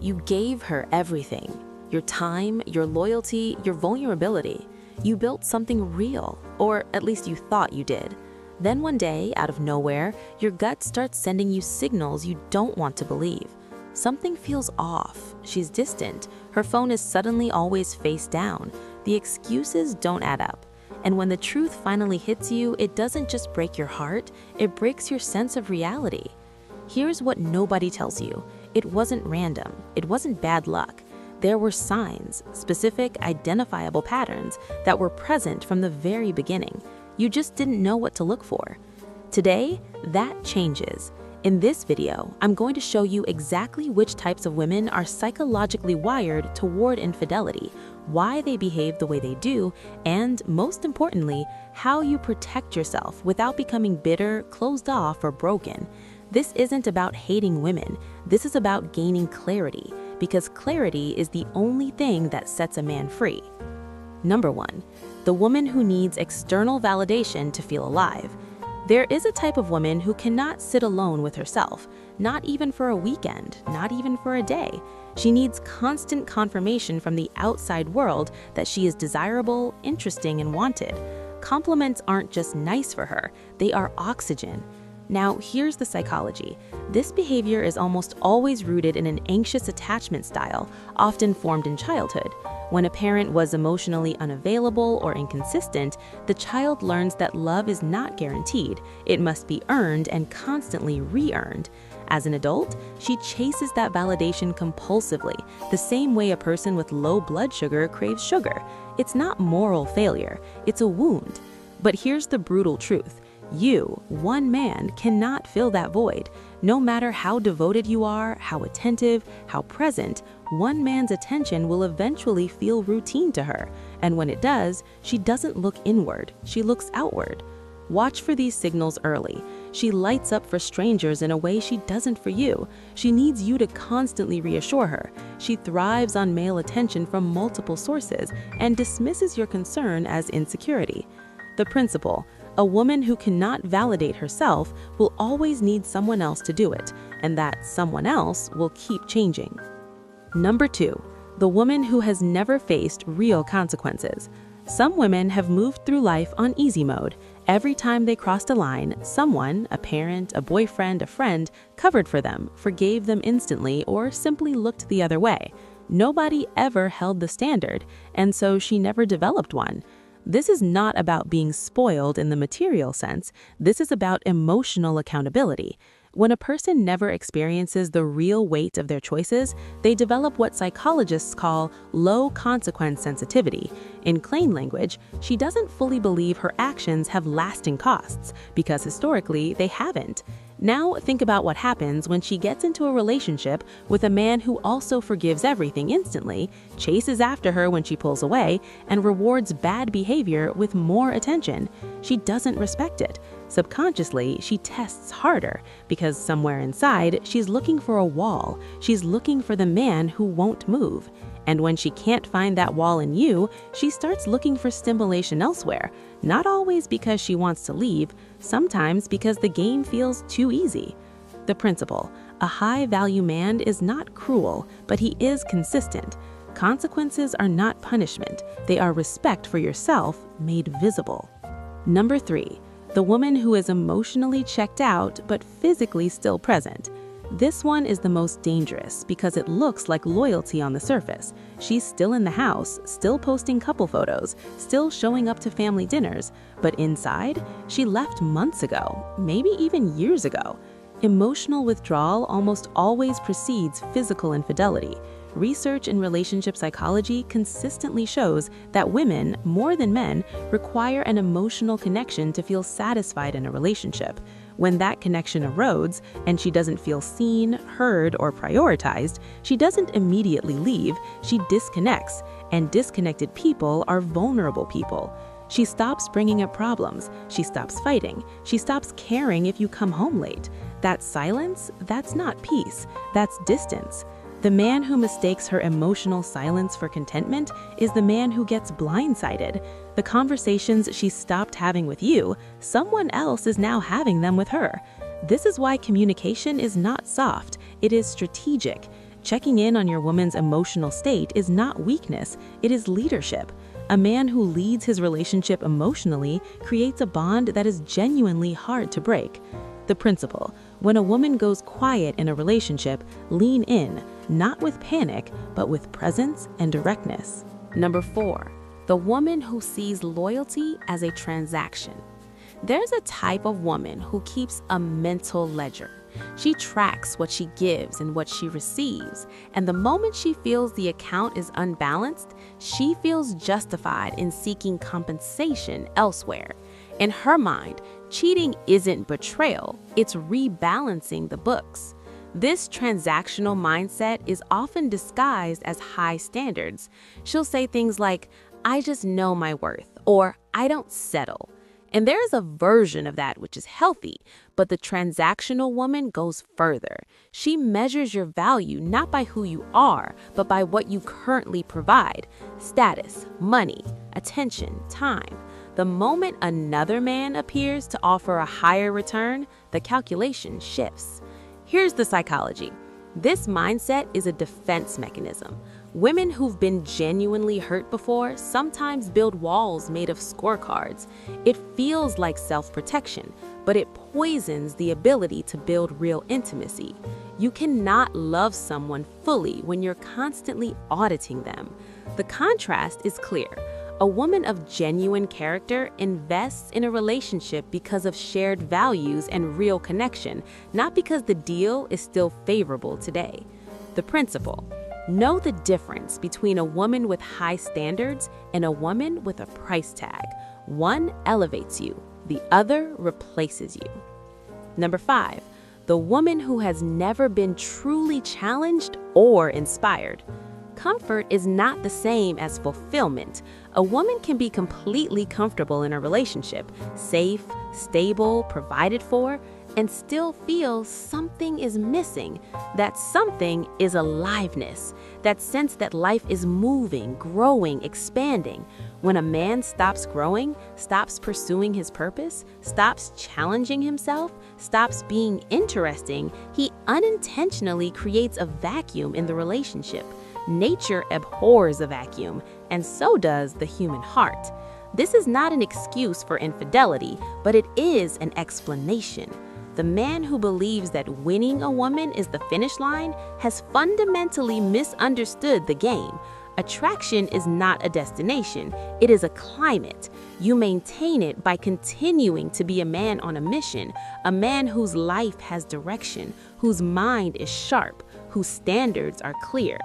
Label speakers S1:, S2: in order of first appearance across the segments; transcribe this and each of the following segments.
S1: You gave her everything. Your time, your loyalty, your vulnerability. You built something real, or at least you thought you did. Then one day, out of nowhere, your gut starts sending you signals you don't want to believe. Something feels off. She's distant. Her phone is suddenly always face down. The excuses don't add up. And when the truth finally hits you, it doesn't just break your heart, it breaks your sense of reality. Here's what nobody tells you. It wasn't random. It wasn't bad luck. There were signs, specific, identifiable patterns that were present from the very beginning. You just didn't know what to look for. Today, that changes. In this video, I'm going to show you exactly which types of women are psychologically wired toward infidelity, why they behave the way they do, and most importantly, how you protect yourself without becoming bitter, closed off, or broken. This isn't about hating women. This is about gaining clarity, because clarity is the only thing that sets a man free. Number 1, the woman who needs external validation to feel alive. There is a type of woman who cannot sit alone with herself, not even for a weekend, not even for a day. She needs constant confirmation from the outside world that she is desirable, interesting, and wanted. Compliments aren't just nice for her, they are oxygen. Now, here's the psychology. This behavior is almost always rooted in an anxious attachment style, often formed in childhood. When a parent was emotionally unavailable or inconsistent, the child learns that love is not guaranteed. It must be earned and constantly re-earned. As an adult, she chases that validation compulsively, the same way a person with low blood sugar craves sugar. It's not moral failure, it's a wound. But here's the brutal truth. You, one man, cannot fill that void. No matter how devoted you are, how attentive, how present, one man's attention will eventually feel routine to her. And when it does, she doesn't look inward, she looks outward. Watch for these signals early. She lights up for strangers in a way she doesn't for you. She needs you to constantly reassure her. She thrives on male attention from multiple sources and dismisses your concern as insecurity. The principle: a woman who cannot validate herself will always need someone else to do it, and that someone else will keep changing. Number 2, the woman who has never faced real consequences. Some women have moved through life on easy mode. Every time they crossed a line, someone, a parent, a boyfriend, a friend, covered for them, forgave them instantly, or simply looked the other way. Nobody ever held the standard, and so she never developed one. This is not about being spoiled in the material sense. This is about emotional accountability. When a person never experiences the real weight of their choices, they develop what psychologists call low consequence sensitivity. In plain language, she doesn't fully believe her actions have lasting costs, because historically they haven't. Now think about what happens when she gets into a relationship with a man who also forgives everything instantly, chases after her when she pulls away, and rewards bad behavior with more attention. She doesn't respect it. Subconsciously, she tests harder, because somewhere inside, she's looking for a wall. She's looking for the man who won't move. And when she can't find that wall in you, she starts looking for stimulation elsewhere. Not always because she wants to leave, sometimes because the game feels too easy. The principle: a high-value man is not cruel, but he is consistent. Consequences are not punishment, they are respect for yourself made visible. Number 3, the woman who is emotionally checked out but physically still present. This one is the most dangerous because it looks like loyalty on the surface. She's still in the house, still posting couple photos, still showing up to family dinners, but inside, she left months ago, maybe even years ago. Emotional withdrawal almost always precedes physical infidelity. Research in relationship psychology consistently shows that women, more than men, require an emotional connection to feel satisfied in a relationship. When that connection erodes and she doesn't feel seen, heard, or prioritized, she doesn't immediately leave, she disconnects, and disconnected people are vulnerable people. She stops bringing up problems, she stops fighting, she stops caring if you come home late. That silence, that's not peace, that's distance. The man who mistakes her emotional silence for contentment is the man who gets blindsided. The conversations she stopped having with you, someone else is now having them with her. This is why communication is not soft, it is strategic. Checking in on your woman's emotional state is not weakness, it is leadership. A man who leads his relationship emotionally creates a bond that is genuinely hard to break. The principle: when a woman goes quiet in a relationship, lean in, not with panic, but with presence and directness. Number 4, the woman who sees loyalty as a transaction. There's a type of woman who keeps a mental ledger. She tracks what she gives and what she receives, and the moment she feels the account is unbalanced, she feels justified in seeking compensation elsewhere. In her mind, cheating isn't betrayal, it's rebalancing the books. This transactional mindset is often disguised as high standards. She'll say things like, "I just know my worth," or "I don't settle." And there is a version of that which is healthy, but the transactional woman goes further. She measures your value not by who you are, but by what you currently provide: status, money, attention, time. The moment another man appears to offer a higher return, the calculation shifts. Here's the psychology. This mindset is a defense mechanism. Women who've been genuinely hurt before sometimes build walls made of scorecards. It feels like self-protection, but it poisons the ability to build real intimacy. You cannot love someone fully when you're constantly auditing them. The contrast is clear. A woman of genuine character invests in a relationship because of shared values and real connection, not because the deal is still favorable today. The principle: know the difference between a woman with high standards and a woman with a price tag. One elevates you, the other replaces you. Number 5, the woman who has never been truly challenged or inspired. Comfort is not the same as fulfillment. A woman can be completely comfortable in a relationship, safe, stable, provided for, and still feel something is missing. That something is aliveness, that sense that life is moving, growing, expanding. When a man stops growing, stops pursuing his purpose, stops challenging himself, stops being interesting, he unintentionally creates a vacuum in the relationship. Nature abhors a vacuum, and so does the human heart. This is not an excuse for infidelity, but it is an explanation. The man who believes that winning a woman is the finish line has fundamentally misunderstood the game. Attraction is not a destination, it is a climate. You maintain it by continuing to be a man on a mission, a man whose life has direction, whose mind is sharp, whose standards are clear.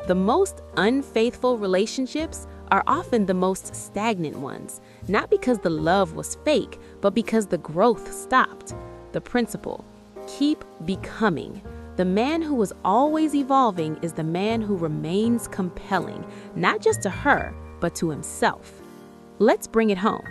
S1: The most unfaithful relationships are often the most stagnant ones, not because the love was fake, but because the growth stopped. The principle: keep becoming. The man who is always evolving is the man who remains compelling, not just to her, but to himself. Let's bring it home.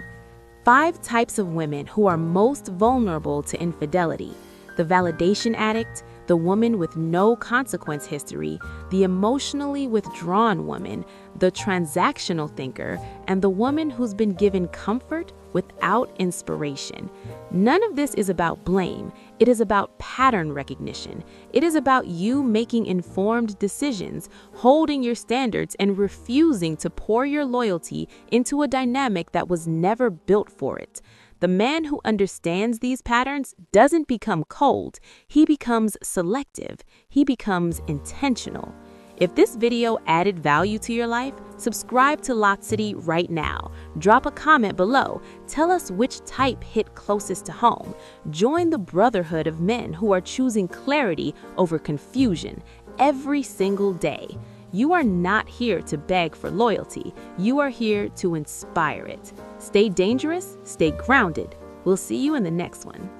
S1: 5 types of women who are most vulnerable to infidelity: the validation addict, the woman with no consequence history, the emotionally withdrawn woman, the transactional thinker, and the woman who's been given comfort without inspiration. None of this is about blame. It is about pattern recognition. It is about you making informed decisions, holding your standards, and refusing to pour your loyalty into a dynamic that was never built for it. The man who understands these patterns doesn't become cold. He becomes selective. He becomes intentional. If this video added value to your life, subscribe to Lotsity right now. Drop a comment below. Tell us which type hit closest to home. Join the brotherhood of men who are choosing clarity over confusion every single day. You are not here to beg for loyalty. You are here to inspire it. Stay dangerous, stay grounded. We'll see you in the next one.